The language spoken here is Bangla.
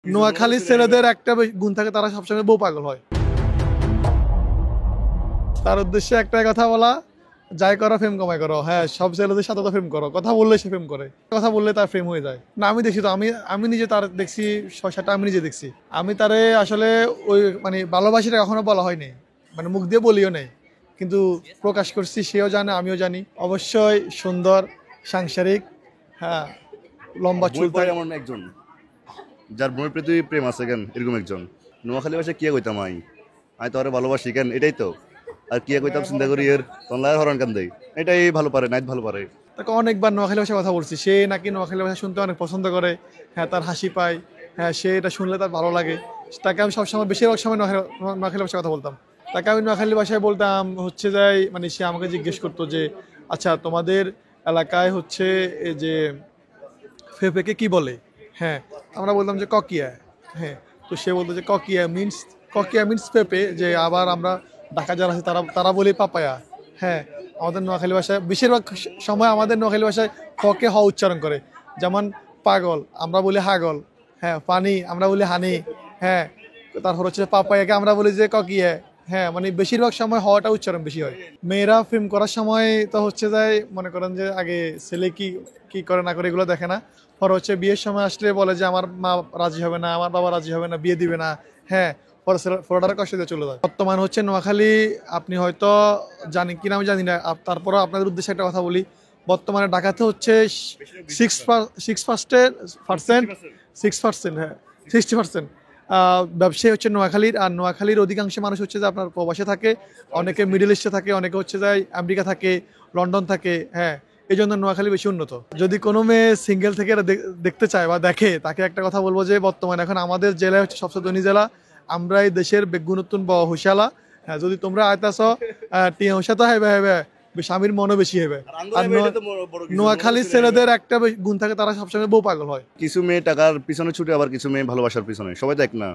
নোয়াখালীর ছেলেদের একটা গুণ থাকে, তারা সবসময় বউ পাগল হয়। তার উদ্দেশ্যে একটাই কথা বলা, যাই করো ফেম কমাই করো। হ্যাঁ, সব ছেলেদের সাথে তো ফেম করো, কথা বললে সে ফেম করে, কথা বললে তার ফেম হয়ে যায়। না আমি দেখছি তো, আমি নিজে তার দেখছি 6-7টা, আমি নিজে দেখছি। আমি তারে আসলে ওই মানে ভালোবাসিটা কখনো বলা হয়নি, মানে মুখ দিয়ে বলিও নেই, কিন্তু প্রকাশ করছি, সেও জানে আমিও জানি। অবশ্যই সুন্দর, সাংসারিক, হ্যাঁ, লম্বা বই চুল পড়ে থাকে। এমন একজন যার বই প্রতি প্রেম আছে কেন, এরকম একজন। নোয়াখালী ভাষায় কিয়া কইতাম আমি তো আরে ভালোবাসি কেন, এটাই তো। আর কিয়া কইতাম চিন্তা করি এর তনলায় হরণ কান দেই, এটাই ভালো পারে, নাইট ভালো পারে। তাকে অনেকবার নোয়াখালী ভাষায় কথা বলছি, সে নাকি নোয়াখালী ভাষা শুনতে অনেক পছন্দ করে। হ্যাঁ, তার হাসি পায়। হ্যাঁ, সে এটা শুনলে তার ভালো লাগে। তাকে আমি সবসময়, বেশিরভাগ সময় নোয়াখালী ভাষায় কথা বলতাম। তাকে আমি নোয়াখালী ভাষায় বলতাম হচ্ছে যাই, মানে সে আমাকে জিজ্ঞেস করতো যে আচ্ছা তোমাদের এলাকায় হচ্ছে এই যে ফেফেকে কি বলে। হ্যাঁ, আমরা বলতাম যে ককিয়া। হ্যাঁ, তো সে বলতো যে ককিয়া মিনস পেঁপে, যে আবার আমরা ঢাকা যারা আছে তারা তারা বলি পাপায়া। হ্যাঁ, আমাদের নোয়াখালী ভাষায় বেশিরভাগ সময় আমাদের নোয়াখালী ভাষায় ককে হ উচ্চারণ করে। যেমন পাগল আমরা বলি হাগল। হ্যাঁ, পানি আমরা বলি হানি। হ্যাঁ, তারপর হচ্ছে পাপায়াকে আমরা বলি যে ককিয়া। হ্যাঁ, মানে বেশিরভাগ সময় হওয়াটা উচ্চারণ বেশি হয়। মেয়েরা ফিল্ম করার সময় তো হচ্ছে যায়, মনে করেন যে আগে ছেলে কি কি করে না করে এগুলো দেখে না। পরে হচ্ছে বিয়ের সময় আসলে বলে যে আমার মা রাজি হবে না, আমার বাবা রাজি হবে না, বিয়ে দিবে না। হ্যাঁ, পরে ফোরটার কষ্ট দিয়ে চলে যায়। বর্তমান হচ্ছে নোয়াখালী, আপনি হয়তো জানেন কিনা আমি জানি না, তারপরও আপনাদের উদ্দেশ্যে একটা কথা বলি। বর্তমানে ঢাকাতে হচ্ছে 6% 6%, হ্যাঁ 60% ব্যবসায়ী হচ্ছে নোয়াখালীর। আর নোয়াখালীর অধিকাংশ মানুষ হচ্ছে যে আপনার প্রবাসে থাকে, অনেকে মিডল ইস্টে থাকে, অনেকে হচ্ছে যায় আমেরিকা থাকে, লন্ডন থাকে। হ্যাঁ, এই জন্য নোয়াখালী বেশি উন্নত। যদি কোনো মেয়ে সিঙ্গেল থেকে এটা দেখতে চায় বা দেখে, তাকে একটা কথা বলবো যে বর্তমানে এখন আমাদের জেলায় হচ্ছে সবচেয়ে ধনী জেলা। আমরা এই দেশের বেগুনতুন ব হুশালা। হ্যাঁ, যদি তোমরা আইতাছ টিয়া হুশা তো হেবে হেবে, স্বামীর মনও বেশি হবে। আর নোয়াখালীর ছেলেদের একটা গুণ থাকে, তারা সবসময় বউ পাগল হয়। কিছু মেয়ে টাকার পিছনে ছুটে, আবার কিছু মেয়ে ভালোবাসার পিছনে, সবাই তো এক না।